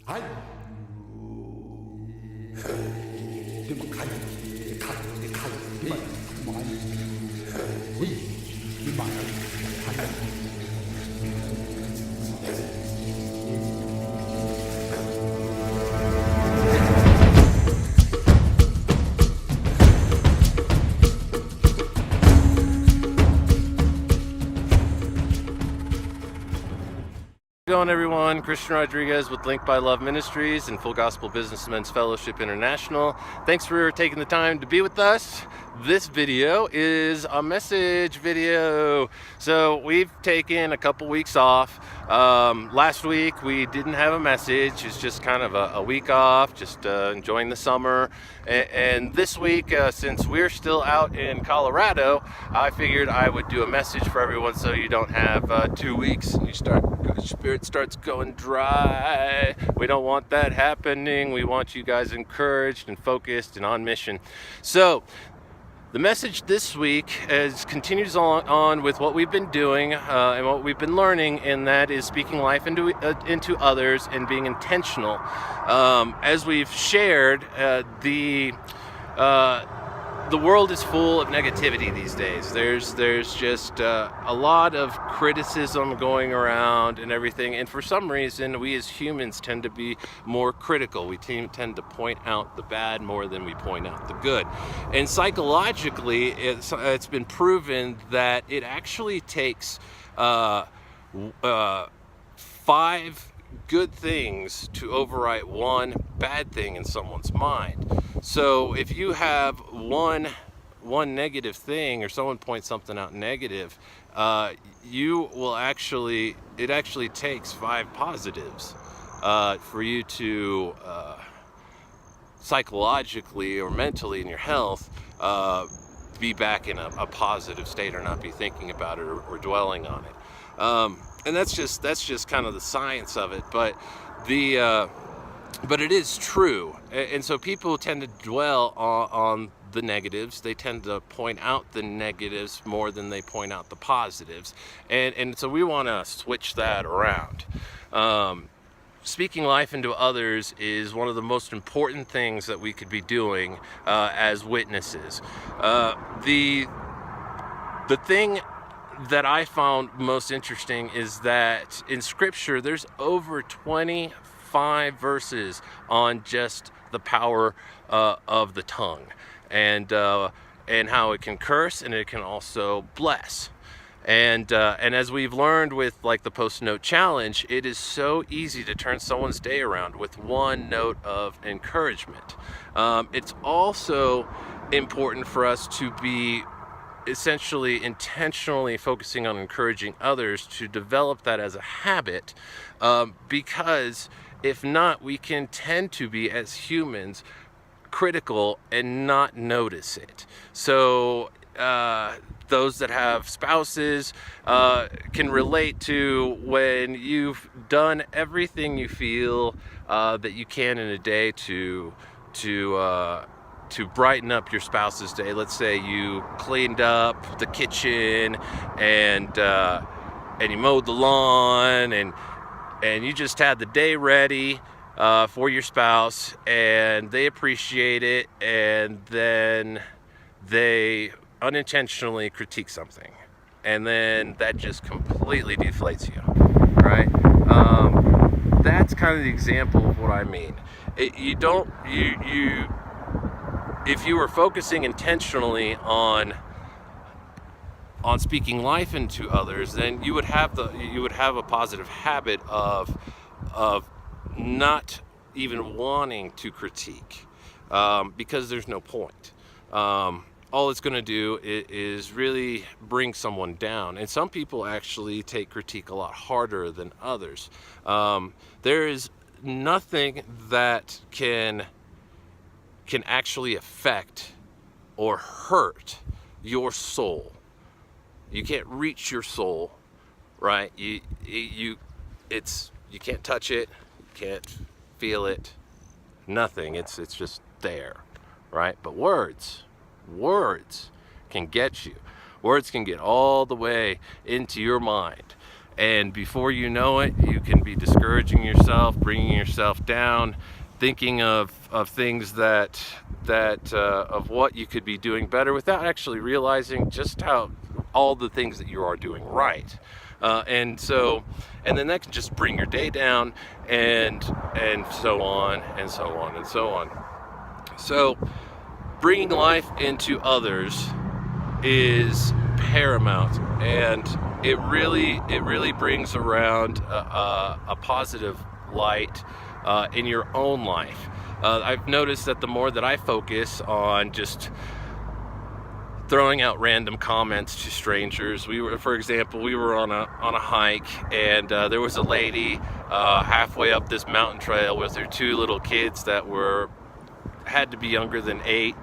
How's it going, everyone? Christian Rodriguez with Link by Love Ministries and Full Gospel Businessmen's Fellowship International. Thanks for taking the time to be with us. This video is a message video. So we've taken a couple weeks off. Last week we didn't have a message. It's just kind of a week off, just enjoying the summer. And this week, since we're still out in Colorado, I figured I would do a message for everyone so you don't have 2 weeks and your spirit starts going dry. We don't want that happening. We want you guys encouraged and focused and on mission. So the message this week continues on with what we've been doing and what we've been learning, and that is speaking life into others and being intentional. As we've shared, the world is full of negativity these days. There's just a lot of criticism going around and everything, and for some reason we as humans tend to be more critical. We tend to point out the bad more than we point out the good. And psychologically, it's been proven that it actually takes 5 good things to overwrite 1 bad thing in someone's mind. So if you have one negative thing, or someone points something out negative, it actually takes 5 positives for you to psychologically or mentally in your health be back in a positive state, or not be thinking about it or dwelling on it. And that's just kind of the science of it, but it is true. And so people tend to dwell on the negatives. They tend to point out the negatives more than they point out the positives. And so we want to switch that around. Speaking life into others is one of the most important things that we could be doing as witnesses. The thing that I found most interesting is that in Scripture there's over 25 verses on just the power of the tongue, and how it can curse and it can also bless. And as we've learned with like the Post-Note Challenge, it is so easy to turn someone's day around with 1 note of encouragement. It's also important for us to be essentially intentionally focusing on encouraging others, to develop that as a habit, because if not, we can tend to be, as humans, critical and not notice it. So those that have spouses can relate to when you've done everything you feel that you can in a day to brighten up your spouse's day. Let's say you cleaned up the kitchen and you mowed the lawn and you just had the day ready for your spouse, and they appreciate it, and then they unintentionally critique something, and then that just completely deflates you, right? That's kind of the example of what I mean. If you were focusing intentionally on speaking life into others, then you would have a positive habit of not even wanting to critique, because there's no point. All it's going to do is really bring someone down. And some people actually take critique a lot harder than others. There is nothing that can actually affect or hurt your soul. You can't reach your soul, right? You can't touch it, you can't feel it, nothing. It's just there, right? But words can get you. Words can get all the way into your mind, and before you know it, you can be discouraging yourself, bringing yourself down, thinking of things that of what you could be doing better without actually realizing just how all the things that you are doing right. And then that can just bring your day down, and so on and so on and so on. So bringing life into others is paramount, and it really brings around a positive light in your own life. I've noticed that the more that I focus on just throwing out random comments to strangers. For example, we were on a hike, and there was a lady halfway up this mountain trail with her 2 little kids that had to be younger than 8,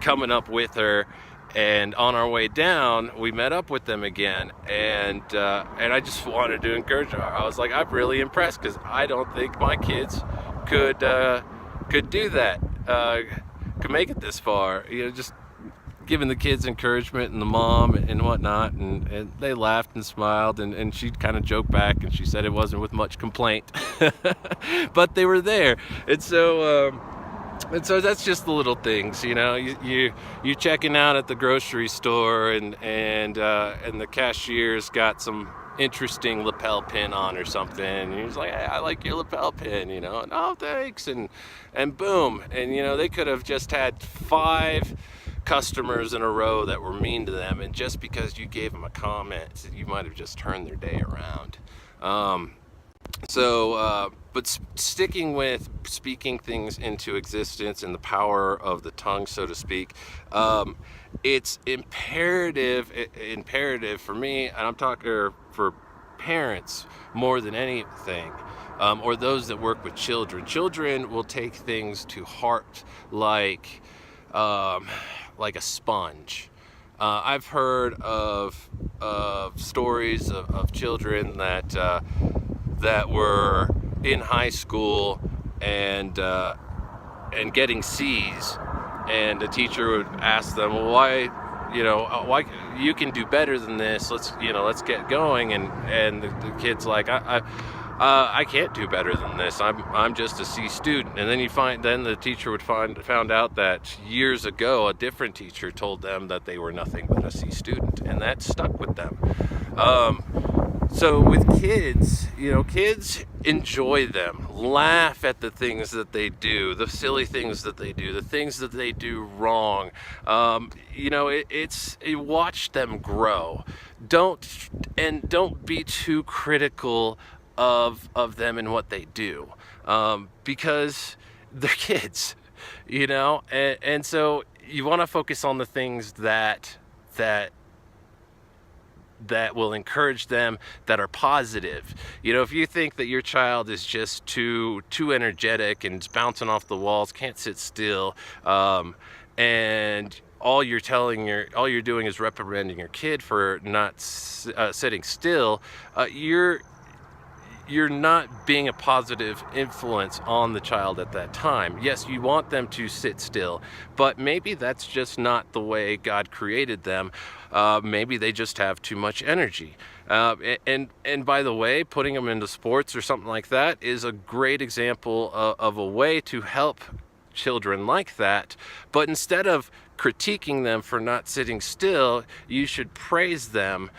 coming up with her. And on our way down, we met up with them again, and I just wanted to encourage her. I was like, I'm really impressed, because I don't think my kids could do that, could make it this far. Just giving the kids encouragement, and the mom and whatnot, and they laughed and smiled, and she kind of joked back, and she said it wasn't with much complaint, but they were there. And so that's just the little things, you checking out at the grocery store, and the cashier's got some interesting lapel pin on or something, and he's like, hey, I like your lapel pin, and oh, thanks, and boom, and they could have just had 5 customers in a row that were mean to them, and just because you gave them a comment, you might have just turned their day around. But sticking with speaking things into existence and the power of the tongue, so to speak, it's imperative for me, and I'm talking for parents more than anything, or those that work with children. Children will take things to heart like a sponge. I've heard of stories of children that were in high school and getting C's, and the teacher would ask them, well, why you can do better than this. Let's get going. And the kid's like, I can't do better than this. I'm just a C student. And then the teacher found out that years ago a different teacher told them that they were nothing but a C student, and that stuck with them. So with kids, kids enjoy them, laugh at the things that they do, the silly things that they do, the things that they do wrong. Watch them grow. Don't be too critical of them and what they do, because they're kids, and so you want to focus on the things that will encourage them, that are positive. If you think that your child is just too energetic and bouncing off the walls, can't sit still, and all you're doing is reprimanding your kid for not sitting still, you're not being a positive influence on the child at that time. Yes, you want them to sit still, but maybe that's just not the way God created them. Maybe they just have too much energy. And by the way, putting them into sports or something like that is a great example of a way to help children like that. But instead of critiquing them for not sitting still, you should praise them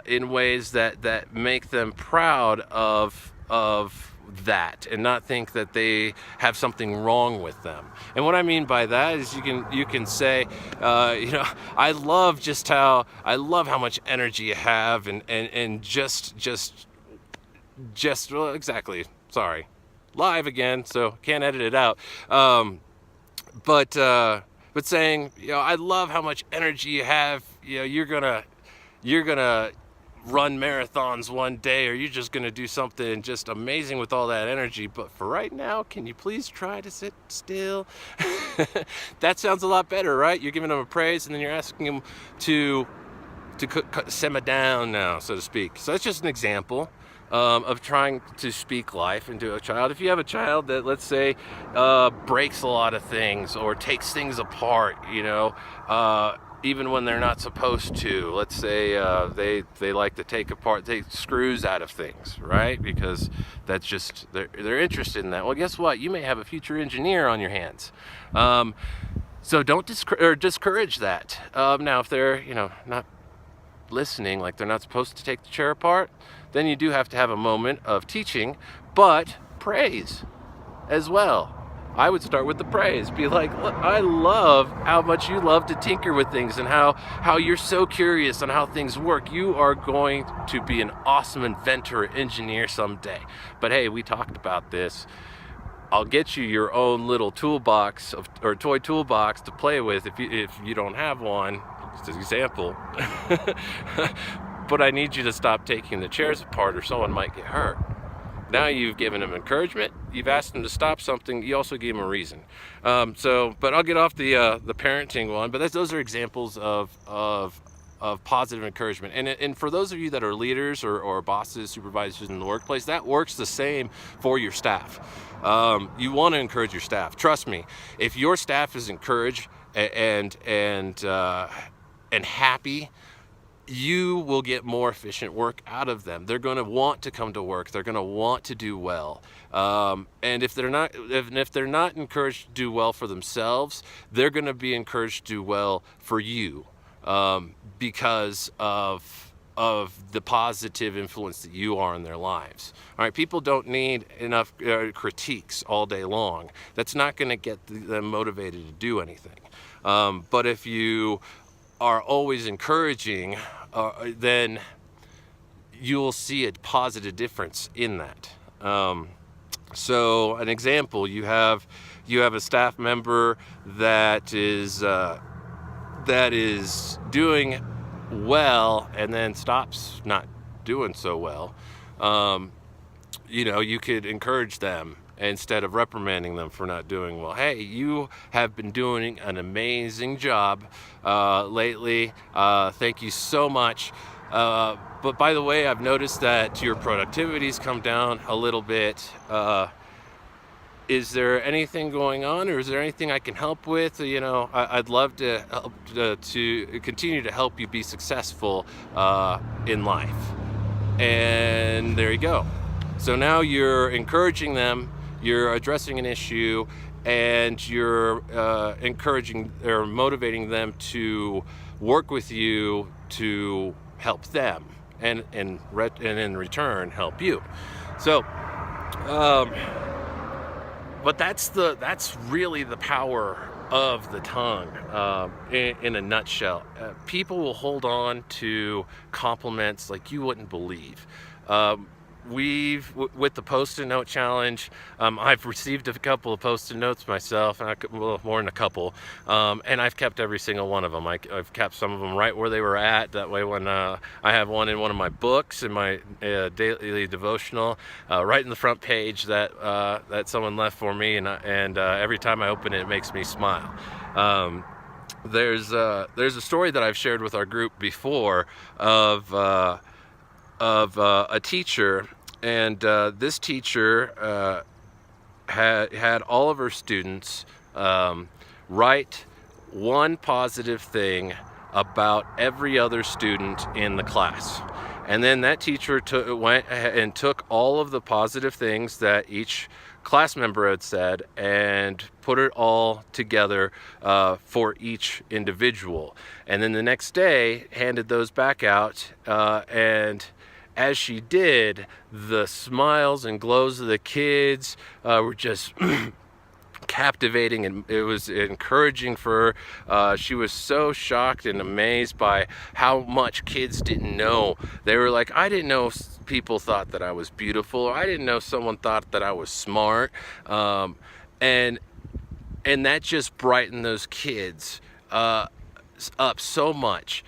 in ways that make them proud of that, and not think that they have something wrong with them. And what I mean by that is you can say, I love how much energy you have, and well, exactly. Sorry, live again, so can't edit it out. But saying, I love how much energy you have. You're gonna run marathons one day, or you're just gonna do something just amazing with all that energy. But for right now, can you please try to sit still? That sounds a lot better, right? You're giving them a praise, and then you're asking them to simmer down now, so to speak. So that's just an example of trying to speak life into a child. If you have a child that, let's say, breaks a lot of things or takes things apart, even when they're not supposed to. Let's say they like to take screws out of things, right? Because that's just they're interested in that. Well, guess what? You may have a future engineer on your hands. So don't discourage that. Now, if they're not listening, like they're not supposed to take the chair apart, then you do have to have a moment of teaching, but praise as well. I would start with the praise. Be like, look, I love how much you love to tinker with things and how you're so curious on how things work. You are going to be an awesome inventor or engineer someday. But hey, we talked about this. I'll get you your own little toolbox or toy toolbox to play with if you don't have one. Just an example. But I need you to stop taking the chairs apart or someone might get hurt. Now you've given them encouragement. You've asked them to stop something. You also gave them a reason. But I'll get off the parenting one. But those are examples of positive encouragement. And for those of you that are leaders or bosses, supervisors in the workplace, that works the same for your staff. You want to encourage your staff. Trust me, if your staff is encouraged and happy, you will get more efficient work out of them. They're going to want to come to work. They're going to want to do well. And if they're not encouraged to do well for themselves, they're going to be encouraged to do well for you, because of the positive influence that you are in their lives. All right, people don't need enough critiques all day long. That's not going to get them motivated to do anything. But if you are always encouraging, then you'll see a positive difference in that. So an example, you have a staff member that is doing well and then stops not doing so well. You could encourage them instead of reprimanding them for not doing well. Hey, you have been doing an amazing job lately. Thank you so much. But by the way, I've noticed that your productivity's come down a little bit. Is there anything going on, or is there anything I can help with? I'd love to help to continue to help you be successful in life. And there you go. So now you're encouraging them, you're addressing an issue, and you're encouraging or motivating them to work with you to help them, and in return help you. So, but that's really the power of the tongue in a nutshell. People will hold on to compliments like you wouldn't believe. With the Post-it note challenge, I've received a couple of Post-it notes myself, and more than a couple, and I've kept every single one of them. I've kept some of them right where they were at. That way, when I have one in one of my books, in my daily devotional, right in the front page that someone left for me, and every time I open it, it makes me smile. There's a story that I've shared with our group before of a teacher. And this teacher had all of her students write one positive thing about every other student in the class. And then that teacher went and took all of the positive things that each class member had said and put it all together for each individual. And then the next day handed those back out, and as she did, the smiles and glows of the kids were just captivating, and it was encouraging for her. She was so shocked and amazed by how much kids didn't know. They were like, I didn't know people thought that I was beautiful, or I didn't know someone thought that I was smart. And that just brightened those kids up so much.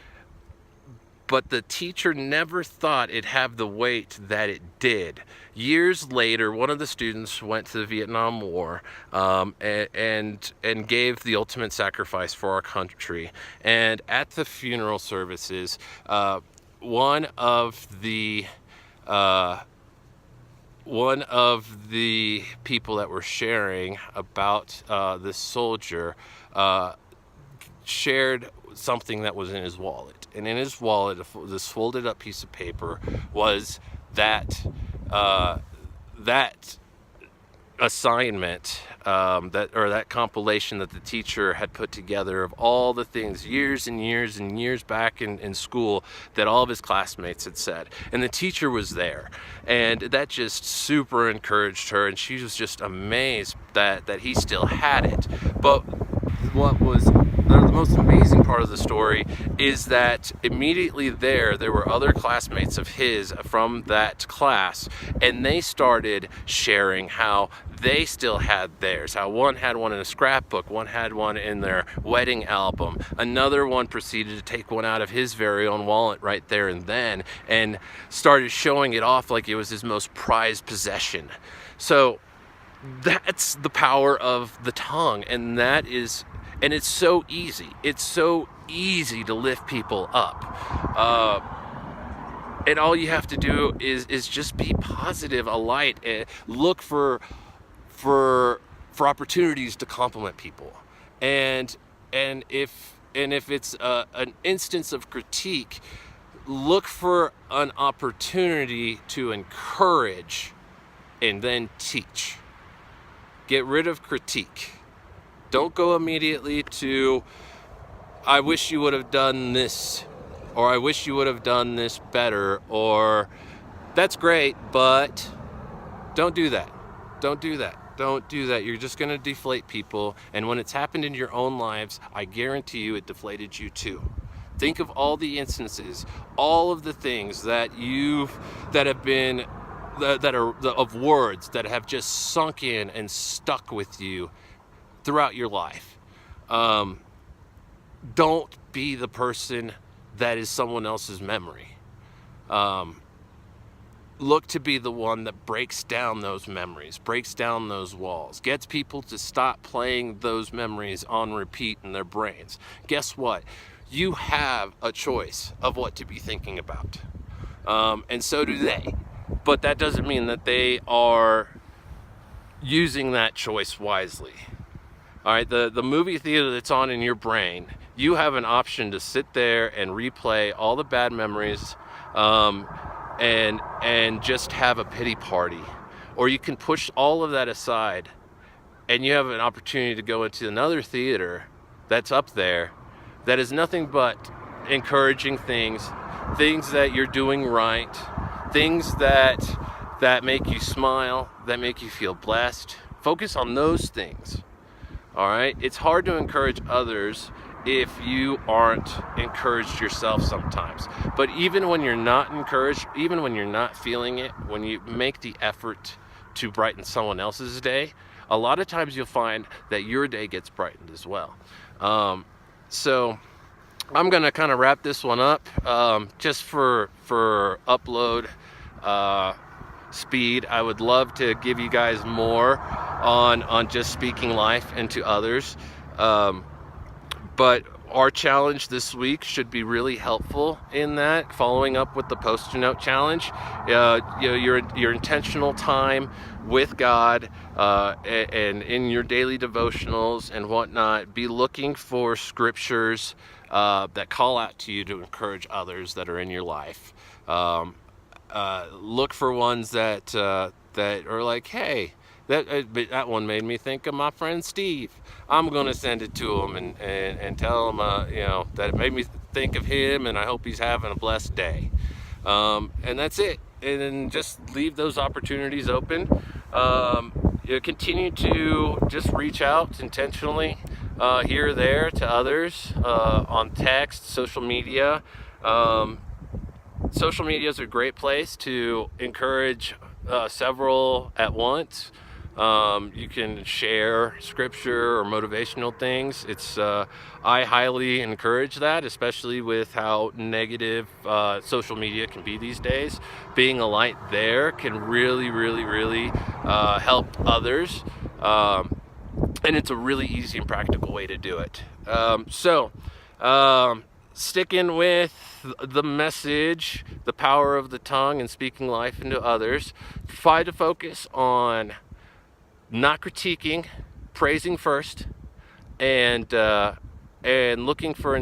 But the teacher never thought it'd have the weight that it did. Years later, one of the students went to the Vietnam War and gave the ultimate sacrifice for our country. And at the funeral services, one of the people that were sharing about this soldier shared something that was in his wallet, and in his wallet, this folded up piece of paper was that that assignment, that compilation that the teacher had put together of all the things years and years and years back in school that all of his classmates had said, and the teacher was there, and that just super encouraged her, and she was just amazed that he still had it. But what was the most amazing part of the story is that immediately there were other classmates of his from that class, and they started sharing how they still had theirs, how one had one in a scrapbook, one had one in their wedding album, another one proceeded to take one out of his very own wallet right there and then, and started showing it off like it was his most prized possession. So that's the power of the tongue, and it's so easy. It's so easy to lift people up. And all you have to do is just be positive, a light, and look for opportunities to compliment people. And if it's an instance of critique, look for an opportunity to encourage and then teach. Get rid of critique. Don't go immediately to, I wish you would have done this, or I wish you would have done this better, or that's great, but don't do that. Don't do that. Don't do that. You're just going to deflate people. And when it's happened in your own lives, I guarantee you it deflated you too. Think of all the instances, all of the things that have been, that are of words that have just sunk in and stuck with you throughout your life. Don't be the person that is someone else's memory. Look to be the one that breaks down those memories, breaks down those walls, gets people to stop playing those memories on repeat in their brains. Guess what? You have a choice of what to be thinking about. And so do they. But that doesn't mean that they are using that choice wisely. All right, the movie theater that's on in your brain, you have an option to sit there and replay all the bad memories, and just have a pity party. Or you can push all of that aside, and you have an opportunity to go into another theater that's up there that is nothing but encouraging things that you're doing right, things that make you smile, that make you feel blessed. Focus on those things. All right, it's hard to encourage others if you aren't encouraged yourself sometimes. But even when you're not encouraged, even when you're not feeling it, when you make the effort to brighten someone else's day, a lot of times you'll find that your day gets brightened as well. So I'm gonna kind of wrap this one up, just for upload speed. I would love to give you guys more on just speaking life into others, but our challenge this week should be really helpful in that, following up with the Post-it note challenge. Your intentional time with God, and in your daily devotionals and whatnot, be looking for scriptures that call out to you to encourage others that are in your life. Look for ones that are like, hey, that one made me think of my friend Steve. I'm gonna send it to him and tell him that it made me think of him, and I hope he's having a blessed day. And that's it. And then just leave those opportunities open. Continue to just reach out intentionally here or there to others on text, social media. Social media is a great place to encourage several at once. You can share scripture or motivational things. I highly encourage that, especially with how negative social media can be these days. Being a light there can really, really, really help others. And it's a really easy and practical way to do it. Sticking with the message, the power of the tongue and speaking life into others, try to focus on not critiquing, praising first, and and looking for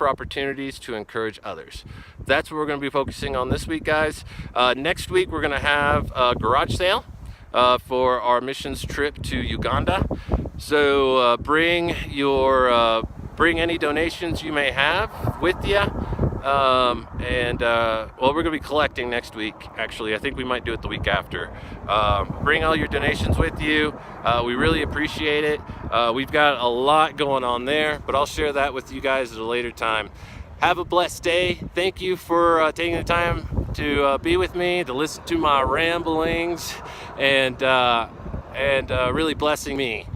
opportunities to encourage others. That's what we're going to be focusing on this week, guys. Next week we're going to have a garage sale for our missions trip to Uganda. So bring any donations you may have with you. Well, we're gonna be collecting next week. Actually, I think we might do it the week after. Bring all your donations with you. We really appreciate it. We've got a lot going on there, but I'll share that with you guys at a later time. Have a blessed day. Thank you for taking the time to be with me, to listen to my ramblings, and really blessing me.